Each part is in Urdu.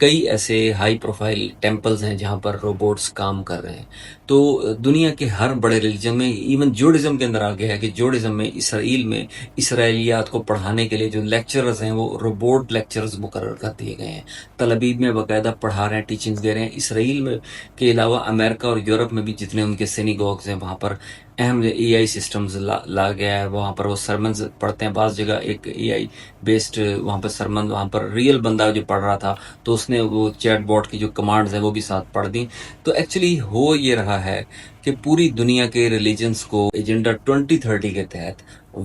کئی ایسے ہائی پروفائل ٹیمپلز ہیں جہاں پر روبوٹس کام کر رہے ہیں. تو دنیا کے ہر بڑے ریلیجن میں، ایون جوڈزم کے اندر آ گیا ہے کہ جوڈزم میں اسرائیل میں اسرائیلیات کو پڑھانے کے لیے جو لیکچرز ہیں وہ روبوٹ لیکچرز مقرر کر دیے گئے ہیں. تل ابیب میں باقاعدہ پڑھا رہے ہیں، ٹیچنگز دے رہے ہیں. اسرائیل میں کے علاوہ امریکہ اور یورپ میں بھی جتنے ان کے سینیگوگز ہیں وہاں پر اہم اے آئی سسٹمز لا گیا ہے. وہاں پر وہ سرمنز پڑھتے ہیں. بعض جگہ ایک اے آئی بیسڈ وہاں پر سرمن، وہاں پر ریئل بندہ جو پڑھ رہا تھا تو اس نے وہ چیٹ باٹ کی جو کمانڈز ہیں وہ بھی ساتھ پڑھ دیں. تو ایکچولی ہو یہ رہا ہے کہ پوری دنیا کے ریلیجنز کو ایجنڈا 2030 کے تحت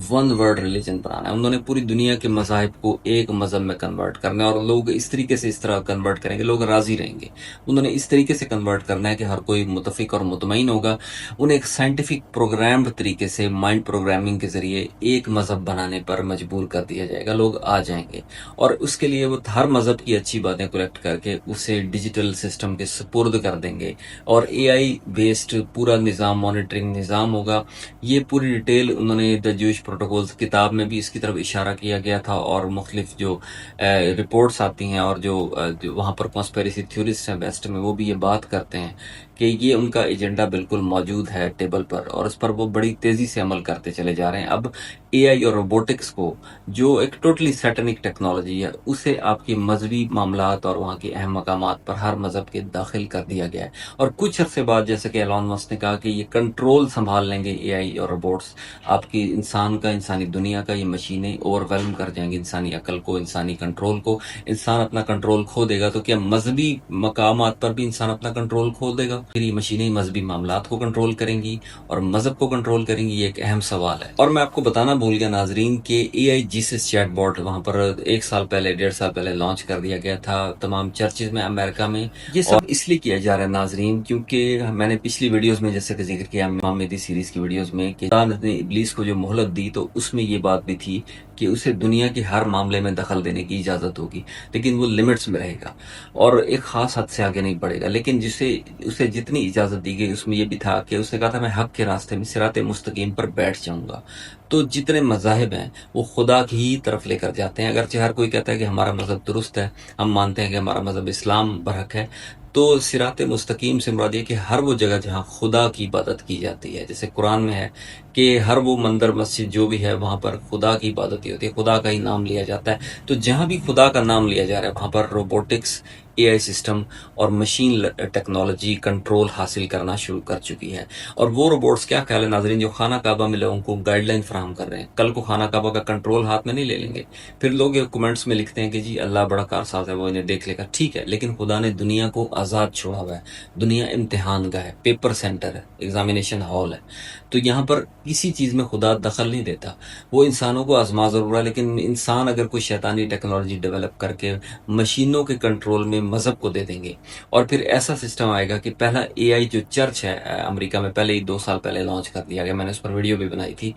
ون ورلڈ ریلیجن بنانا ہے. انہوں نے پوری دنیا کے مذاہب کو ایک مذہب میں کنورٹ کرنا ہے، اور لوگ اس طریقے سے اس طرح کنورٹ کریں گے، لوگ راضی رہیں گے. انہوں نے اس طریقے سے کنورٹ کرنا ہے کہ ہر کوئی متفق اور مطمئن ہوگا. انہیں ایک سائنٹیفک پروگرامڈ طریقے سے مائنڈ پروگرامنگ کے ذریعے ایک مذہب بنانے پر مجبور کر دیا جائے گا. لوگ آ جائیں گے، اور اس کے لیے وہ ہر مذہب کی اچھی باتیں کلیکٹ کر کے اسے ڈیجیٹل سسٹم کے سپرد کر دیں گے، اور اے آئی بیسڈ پورا نظام، مانیٹرنگ نظام ہوگا. یہ پوری ڈیٹیل انہوں نے دا جوش پروٹوکولز کتاب میں بھی اس کی طرف اشارہ کیا گیا تھا، اور مختلف جو رپورٹس آتی ہیں اور جو وہاں پر کانسپیریسی تھیورسٹ ہیں ویسٹ میں، وہ بھی یہ بات کرتے ہیں کہ یہ ان کا ایجنڈا بالکل موجود ہے ٹیبل پر، اور اس پر وہ بڑی تیزی سے عمل کرتے چلے جا رہے ہیں. اب اے آئی اور روبوٹکس کو، جو ایک ٹوٹلی سیٹنک ٹیکنالوجی ہے، اسے آپ کی مذہبی معاملات اور وہاں کے اہم مقامات پر ہر مذہب کے داخل کر دیا گیا ہے. اور کچھ عرصے بعد، جیسے کہ ایلان مسک نے کہا کہ یہ کنٹرول سنبھال لیں گے اے آئی اور روبوٹس، آپ کی انسان کا، انسانی دنیا کا یہ مشینیں اوور ویلم کر جائیں گی انسانی عقل کو، انسانی کنٹرول کو. انسان اپنا کنٹرول کھو دے گا تو کیا مذہبی مقامات پر بھی انسان اپنا کنٹرول کھو دے گا؟ پھر یہ مشینیں مذہبی معاملات کو کنٹرول کریں گی اور مذہب کو کنٹرول کریں گی. یہ ایک اہم سوال ہے. اور میں آپ کو بتانا بھول گیا ناظرین کہ اے آئی جیسس چیٹ باٹ وہاں پر 1.5 سال پہلے لانچ کر دیا گیا تھا تمام چرچز میں، امریکہ میں. یہ سب اس لیے کیا جا رہا ہے ناظرین کیونکہ میں نے پچھلی ویڈیوز میں جیسے کہ ذکر کیا، امام مہدی سیریز کی ویڈیوز میں، کہ خدا نے ابلیس کو جو مہلت دی تو اس میں یہ بات بھی تھی کہ اسے دنیا کے ہر معاملے میں دخل دینے کی اجازت ہوگی، لیکن وہ لمٹس میں رہے گا اور ایک خاص حد سے آگے نہیں بڑھے گا. لیکن اسے جتنی اجازت دی گئی اس میں یہ بھی تھا کہ اس نے کہا تھا میں حق کے راستے میں صراط مستقیم پر بیٹھ جاؤں گا. تو جتنے مذاہب ہیں وہ خدا کی ہی طرف لے کر جاتے ہیں. اگرچہ ہر کوئی کہتا ہے کہ ہمارا مذہب درست ہے، ہم مانتے ہیں کہ ہمارا مذہب اسلام برحق ہے، تو صراط مستقیم سے مراد یہ کہ ہر وہ جگہ جہاں خدا کی عبادت کی جاتی ہے، جیسے قرآن میں ہے کہ ہر وہ مندر مسجد جو بھی ہے وہاں پر خدا کی عبادت ہی ہوتی ہے، خدا کا ہی نام لیا جاتا ہے. تو جہاں بھی خدا کا نام لیا جا رہا ہے وہاں پر روبوٹکس، اے آئی سسٹم اور مشین ٹیکنالوجی کنٹرول حاصل کرنا شروع کر چکی ہے. اور وہ روبوٹس، کیا خیال ہے ناظرین، جو خانہ کعبہ میں لوگوں کو گائیڈ لائن فراہم کر رہے ہیں، کل کو خانہ کعبہ کا کنٹرول ہاتھ میں نہیں لے لیں گے؟ پھر لوگ یہ کمنٹس میں لکھتے ہیں کہ جی اللہ بڑا کارساز ہے، وہ انہیں دیکھ لے گا. ٹھیک ہے، لیکن خدا نے دنیا کو آزاد چھوڑا ہوا ہے. دنیا امتحان گاہ ہے، پیپر سینٹر ہے، ایگزامینیشن ہال ہے. تو یہاں پر کسی چیز میں خدا دخل نہیں دیتا. وہ انسانوں کو آزما ضرور ہے، لیکن انسان اگر کوئی شیطانی ٹیکنالوجی ڈیولپ کر کے مشینوں کے کنٹرول میں مذہب کو دے دیں گے، اور پھر ایسا سسٹم آئے گا کہ پہلا اے آئی جو چرچ ہے امریکہ میں پہلے ہی 2 سال پہلے لانچ کر دیا گیا، میں نے اس پر ویڈیو بھی بنائی تھی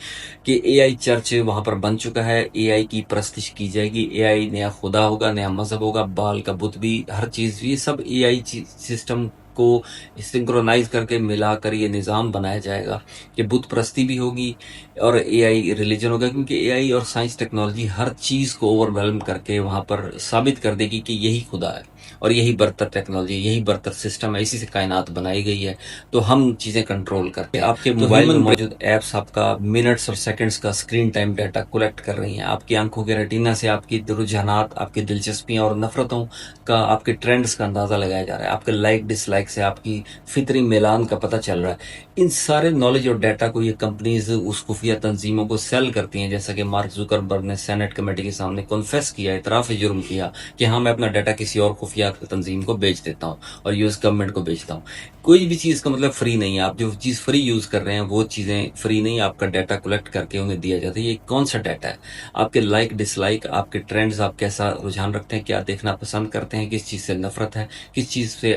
کہ اے آئی چرچ وہاں پر بن چکا ہے. اے آئی کی پرستش کی جائے گی، اے آئی نیا خدا ہوگا، نیا مذہب ہوگا، بال کا بت بھی، ہر چیز، یہ سب اے آئی سسٹم کو سنکرونائز کر کے ملا کر یہ نظام بنایا جائے گا کہ بت پرستی بھی ہوگی اور اے آئی ریلیجن ہوگا. کیونکہ اے آئی اور سائنس ٹیکنالوجی ہر چیز کو اوور ویلم کر کے وہاں پر ثابت کر دے گی کہ یہی خدا ہے اور یہی برتر ٹیکنالوجی، یہی برتر سسٹم ہے، اسی سے کائنات بنائی گئی ہے. تو ہم چیزیں کنٹرول کرتے ہیں. آپ کے موبائل میں موجود ایپس آپ کا منٹس اور سیکنڈز کا اسکرین ٹائم ڈیٹا کلیکٹ کر رہی ہیں. آپ کی آنکھوں کے ریٹینا سے آپ کی رجحانات، آپ کی دلچسپیاں اور نفرتوں کا، آپ کے ٹرینڈز کا اندازہ لگایا جا رہا ہے. آپ کے لائک ڈس لائک سے آپ کی فطری میلان کا پتہ چل رہا ہے. ان سارے نالج اور ڈیٹا کو یہ کمپنیز اس خفیہ تنظیموں کو سیل کرتی ہیں، جیسا کہ مارک زکربرگ نے سینٹ کمیٹی کے سامنے کنفیس کیا، اعتراف جرم کیا کہ ہاں میں اپنا ڈیٹا کسی اور خفیہ تنظیم کو بیچ دیتا ہوں اور یوز گورنمنٹ کو بیچتا ہوں. کوئی بھی چیز کا مطلب فری نہیں ہے. آپ جو چیز فری یوز کر رہے ہیں وہ چیزیں فری نہیں، آپ کا ڈیٹا کلیکٹ کر کے انہیں دیا جاتا ہے. یہ کون سا ڈیٹا ہے؟ آپ کے لائک ڈس لائک، آپ کے ٹرینڈز، آپ کیسا رجحان رکھتے ہیں، کیا دیکھنا پسند کرتے ہیں، کس چیز سے نفرت ہے، کس چیز سے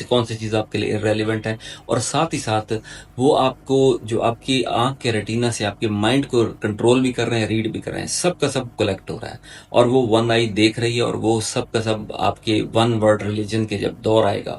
کون سی چیز آپ کے لیے ریلیونٹ ہے. اور ساتھ ہی ساتھ وہ آپ کو، جو آپ کی آنکھ کے ریٹینا سے آپ کے مائنڈ کو کنٹرول بھی کر رہے ہیں، ریڈ بھی کر رہے ہیں، سب کا سب کلیکٹ ہو رہا ہے. اور وہ ون آئی دیکھ رہی ہے، اور وہ سب کا سب آپ کے ون ورلڈ ریلیجن کے جب دور آئے گا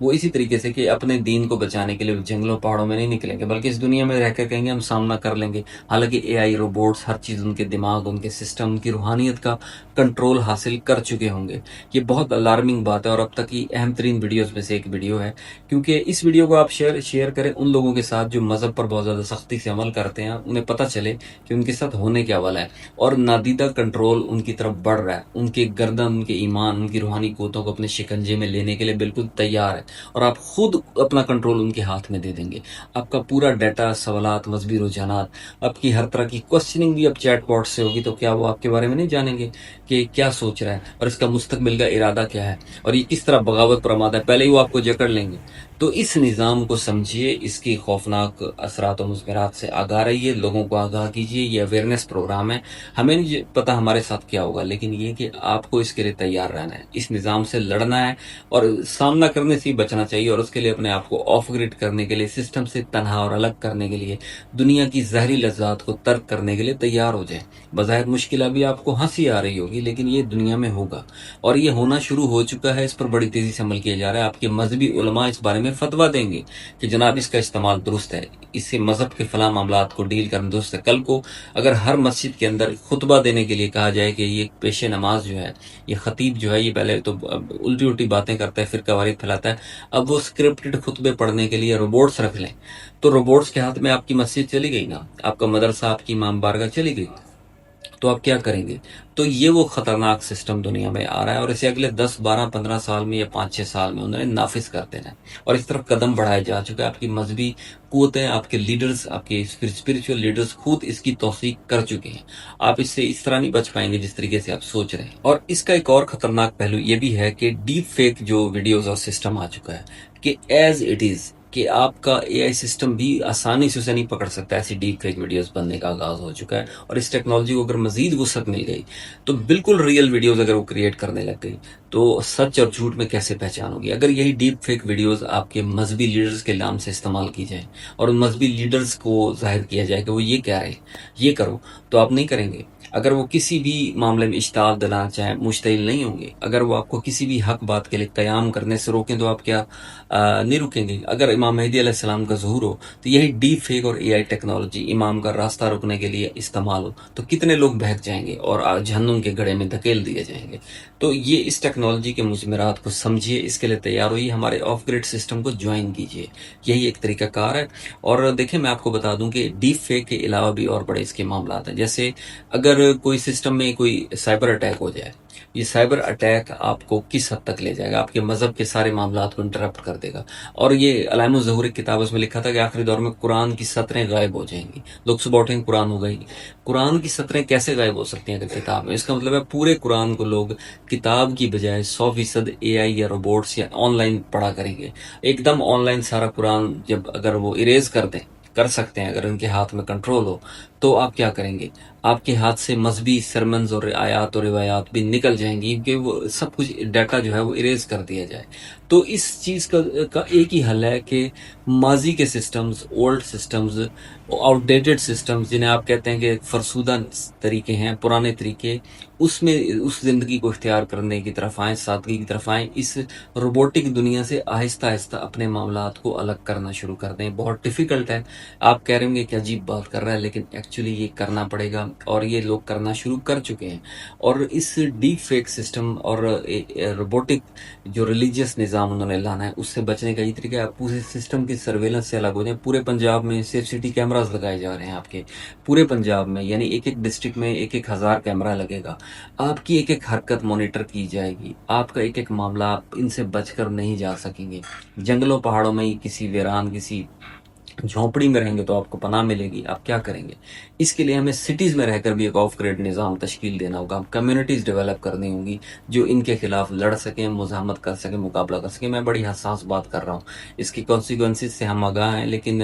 وہ اسی طریقے سے کہ اپنے دین کو بچانے کے لیے جنگلوں پہاڑوں میں نہیں نکلیں گے، بلکہ اس دنیا میں رہ کر کہیں گے ہم سامنا کر لیں گے۔ حالانکہ اے آئی روبوٹس ہر چیز ان کے دماغ، ان کے سسٹم، ان کی روحانیت کا کنٹرول حاصل کر چکے ہوں گے۔ یہ بہت الارمنگ بات ہے، اور اب تک کی اہم ترین ویڈیوز میں سے ایک ویڈیو ہے، کیونکہ اس ویڈیو کو آپ شیئر کریں ان لوگوں کے ساتھ جو مذہب پر بہت زیادہ سختی سے عمل کرتے ہیں، انہیں پتہ چلے کہ ان کے ساتھ ہونے کیا والا ہے، اور نادیدہ کنٹرول ان کی طرف بڑھ رہا ہے، ان کے گردن، ان کے ایمان، ان کی روحانی قوتوں کو اپنے شکنجے میں لینے کے لیے بالکل تیار ہے، اور آپ خود اپنا کنٹرول ان کے ہاتھ میں دے دیں گے۔ آپ کا پورا ڈیٹا، سوالات، مذہبی رجحانات، آپ کی ہر طرح کی کوشچننگ بھی اب چیٹ باٹ سے ہوگی، تو کیا وہ آپ کے بارے میں نہیں جانیں گے کہ کیا سوچ رہا ہے اور اس کا مستقبل کا ارادہ کیا ہے اور یہ کس طرح بغاوت پر آمادہ ہے، پہلے ہی وہ آپ کو جکڑ لیں گے۔ تو اس نظام کو سمجھیے، اس کی خوفناک اثرات و مضمرات سے آگاہ رہیے، لوگوں کو آگاہ کیجیے۔ یہ اویئرنیس پروگرام ہے، ہمیں نہیں پتا ہمارے ساتھ کیا ہوگا، لیکن یہ کہ آپ کو اس کے لیے تیار رہنا ہے، اس نظام سے لڑنا ہے، اور سامنا کرنے سے ہی بچنا چاہیے، اور اس کے لیے اپنے آپ کو آف گریڈ کرنے کے لیے، سسٹم سے تنہا اور الگ کرنے کے لیے، دنیا کی زہری لذات کو ترک کرنے کے لیے تیار ہو جائیں۔ بظاہر مشکل ابھی آپ کو ہنسی آ رہی ہوگی، لیکن یہ دنیا میں ہوگا، اور یہ ہونا شروع ہو چکا ہے، اس پر بڑی تیزی سے عمل کیا جا رہا ہے۔ آپ کے مذہبی علماء اس بارے میں فتویٰ دیں گے کہ جناب اس کا استعمال درست ہے، اس سے مذہب کے فلاں معاملات کو ڈیل کرنا درست ہے۔ کل کو اگر ہر مسجد کے اندر خطبہ دینے کے لیے کہا جائے کہ یہ پیش نماز جو ہے، یہ خطیب جو ہے، یہ پہلے تو الٹی الٹی باتیں کرتا ہے، فرقہ واریت پھیلاتا ہے، اب وہ اسکرپٹڈ خطبے پڑھنے کے لیے روبوٹس رکھ لیں، تو روبوٹس کے ہاتھ میں آپ کی مسجد چلی گئی نا، آپ کا مدرسہ، آپ کی امام بارگاہ چلی گئی، تو آپ کیا کریں گے؟ تو یہ وہ خطرناک سسٹم دنیا میں آ رہا ہے، اور اسے اگلے 10 12 15 سال میں یا 5 6 سال میں انہوں نے نافذ کر دینا ہے، اور اس طرف قدم بڑھایا جا چکا ہے۔ آپ کی مذہبی قوتیں، آپ کے لیڈرز، آپ کے اسپرچل لیڈرز خود اس کی توثیق کر چکے ہیں۔ آپ اس سے اس طرح نہیں بچ پائیں گے جس طریقے سے آپ سوچ رہے ہیں۔ اور اس کا ایک اور خطرناک پہلو یہ بھی ہے کہ ڈیپ فیک جو ویڈیوز اور سسٹم آ چکا ہے، کہ ایز اٹ از، کہ آپ کا اے آئی سسٹم بھی آسانی سے اسے نہیں پکڑ سکتا، ایسی ڈیپ فیک ویڈیوز بننے کا آغاز ہو چکا ہے، اور اس ٹیکنالوجی کو اگر مزید وسعت مل گئی تو بالکل ریئل ویڈیوز اگر وہ کریٹ کرنے لگ گئی تو سچ اور جھوٹ میں کیسے پہچان ہوگی؟ اگر یہی ڈیپ فیک ویڈیوز آپ کے مذہبی لیڈرز کے نام سے استعمال کی جائیں، اور ان مذہبی لیڈرز کو ظاہر کیا جائے کہ وہ یہ کہہ رہے ہیں، یہ کرو، تو آپ نہیں کریں گے۔ اگر وہ کسی بھی معاملے میں اشتعال دلانا چاہیں، مشتعل نہیں ہوں گے۔ اگر وہ آپ کو کسی بھی حق بات کے لیے قیام کرنے سے روکیں تو آپ کیا نہیں رکیں گے؟ اگر امام مہدی علیہ السلام کا ظہور ہو تو یہی ڈیپ فیک اور اے آئی ٹیکنالوجی امام کا راستہ روکنے کے لیے استعمال ہو تو کتنے لوگ بہک جائیں گے اور جہنم کے گڑھے میں دھکیل دیے جائیں گے۔ تو یہ اس ٹیکنالوجی کے مضمرات کو سمجھیے، اس کے لیے تیار ہوئیے، ہمارے آف گریڈ سسٹم کو جوائن کیجیے، یہی ایک طریقہ کار ہے۔ اور دیکھیں، میں آپ کو بتا دوں کہ ڈیپ فیک کے علاوہ بھی اور بڑے اس کے معاملات ہیں، جیسے اگر کوئی سسٹم میں کوئی سائبر اٹیک ہو جائے، یہ سائبر اٹیک آپ کو کس حد تک لے جائے گا؟ آپ کے مذہب کے سارے معاملات کو انٹرپٹ کر دے گا، اور یہ علائم الظہور کی کتاب اس میں لکھا تھا کہ آخری دور میں قرآن کی سطریں غائب ہو جائیں گی، لوگ صبح اٹھیں گے قرآن ہو گئی۔ قرآن کی سطریں کیسے غائب ہو سکتی ہیں اگر کتاب میں؟ اس کا مطلب ہے پورے قرآن کو لوگ کتاب کی بجائے 100% اے آئی یا روبوٹس یا آن لائن پڑھا کریں گے۔ ایک دم آن لائن سارا قرآن جب اگر وہ اریز کر دیں، کر سکتے ہیں اگر ان کے ہاتھ میں کنٹرول ہو، تو آپ کیا کریں گے؟ آپ کے ہاتھ سے مذہبی سرمنز اور آیات اور روایات بھی نکل جائیں گی، کیونکہ وہ سب کچھ ڈیٹا جو ہے وہ اریز کر دیا جائے۔ تو اس چیز کا ایک ہی حل ہے کہ ماضی کے systems, old systems, out dated systems, جنہیں آپ کہتے ہیں کہ فرسودہ طریقے ہیں، پرانے طریقے، اس میں اس زندگی کو اختیار کرنے کی طرف آئیں، سادگی کی طرف آئیں، اس روبوٹک دنیا سے آہستہ آہستہ اپنے معاملات کو الگ کرنا شروع کر دیں۔ بہت ڈیفیکلٹ ہے، آپ کہہ رہے ہوں گے کہ عجیب بات کر رہا ہے، لیکن ایکچولی یہ کرنا پڑے گا، اور یہ لوگ کرنا شروع کر چکے ہیں۔ اور اس ڈیپ فیک سسٹم اور روبوٹک جو ریلیجیس نظام انہوں نے لانا ہے، اس سے بچنے کا یہ طریقہ ہے، آپ پورے سسٹم کی سرویلنس سے الگ ہو جائیں۔ پورے پنجاب میں سیف سٹی کیمراز لگائے جا رہے ہیں آپ کے پورے پنجاب میں، یعنی ایک ایک ڈسٹرکٹ میں 1,000 کیمرہ لگے گا، آپ کی ایک ایک حرکت مانیٹر کی جائے گی، آپ کا ایک ایک معاملہ، آپ ان سے بچ کر نہیں جا سکیں گے۔ جنگلوں پہاڑوں میں ہی کسی ویران، کسی جھونپڑی میں رہیں گے تو آپ کو پناہ ملے گی، آپ کیا کریں گے؟ اس کے لیے ہمیں سٹیز میں رہ کر بھی ایک آف گریڈ نظام تشکیل دینا ہوگا، کمیونٹیز ڈیولپ کرنی ہوں گی جو ان کے خلاف لڑ سکیں، مزاحمت کر سکیں، مقابلہ کر سکیں۔ میں بڑی حساس بات کر رہا ہوں، اس کی کانسیکوینسز سے ہم آگاہ ہیں، لیکن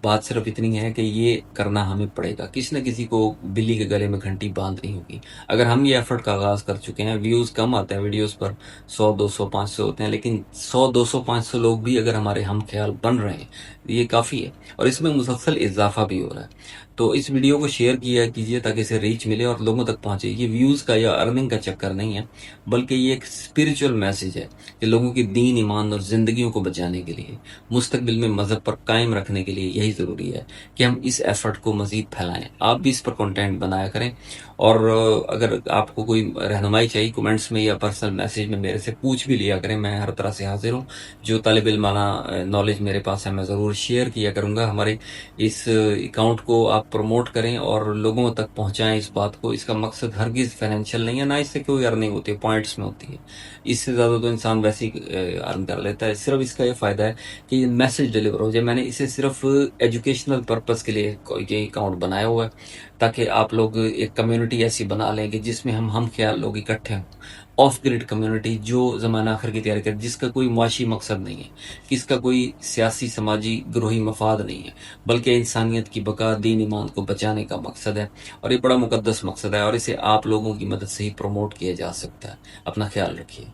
بات صرف اتنی ہے کہ یہ کرنا ہمیں پڑے گا، کسی نہ کسی کو بلی کے گلے میں گھنٹی باندھنی ہوگی۔ اگر ہم یہ ایفرٹ کا آغاز کر چکے ہیں، ویوز کم آتے ہیں ویڈیوز پر، 100 200 500 ہوتے ہیں، لیکن 100 200 500 لوگ بھی اگر ہمارے ہم خیال بن رہے ہیں یہ کافی ہے، اور اس میں مسلسل اضافہ بھی ہو رہا ہے۔ تو اس ویڈیو کو شیئر کیا کیجیے تاکہ اسے ریچ ملے اور لوگوں تک پہنچے۔ یہ ویوز کا یا ارننگ کا چکر نہیں ہے، بلکہ یہ ایک اسپرچل میسج ہے کہ لوگوں کی دین، ایمان اور زندگیوں کو بچانے کے لیے، مستقبل میں مذہب پر قائم رکھنے کے لیے یہی ضروری ہے کہ ہم اس ایفرٹ کو مزید پھیلائیں۔ آپ بھی اس پر کنٹینٹ بنایا کریں، اور اگر آپ کو کوئی رہنمائی چاہیے کمنٹس میں یا پرسنل میسج میں میرے سے پوچھ بھی لیا کریں، میں ہر طرح سے حاضر ہوں۔ جو طالب علمانہ نالج میرے پاس ہے میں ضرور شیئر کیا کروں گا۔ ہمارے اس اکاؤنٹ کو آپ پروموٹ کریں اور لوگوں تک پہنچائیں اس بات کو۔ اس کا مقصد ہرگز فائنینشیل نہیں ہے، نہ اس سے کوئی ارننگ ہوتی ہے، پوائنٹس میں ہوتی ہے۔ اس سے زیادہ تو انسان ویسے ہی ارن کر لیتا ہے۔ صرف اس کا یہ فائدہ ہے کہ یہ میسج ڈلیور ہو جائے۔ میں نے اسے صرف ایجوکیشنل پرپز کے لیے یہ اکاؤنٹ بنایا ہوا ہے، تاکہ آپ لوگ ایک کمیونٹی ایسی بنا لیں کہ جس میں ہم خیال لوگ اکٹھے ہوں، آف گریڈ کمیونٹی جو زمانہ آخر کی تیاری کرے، جس کا کوئی معاشی مقصد نہیں ہے، کس کا کوئی سیاسی سماجی گروہی مفاد نہیں ہے، بلکہ انسانیت کی بقا، دین ایمان کو بچانے کا مقصد ہے، اور یہ بڑا مقدس مقصد ہے، اور اسے آپ لوگوں کی مدد سے ہی پروموٹ کیا جا سکتا ہے۔ اپنا خیال رکھیے۔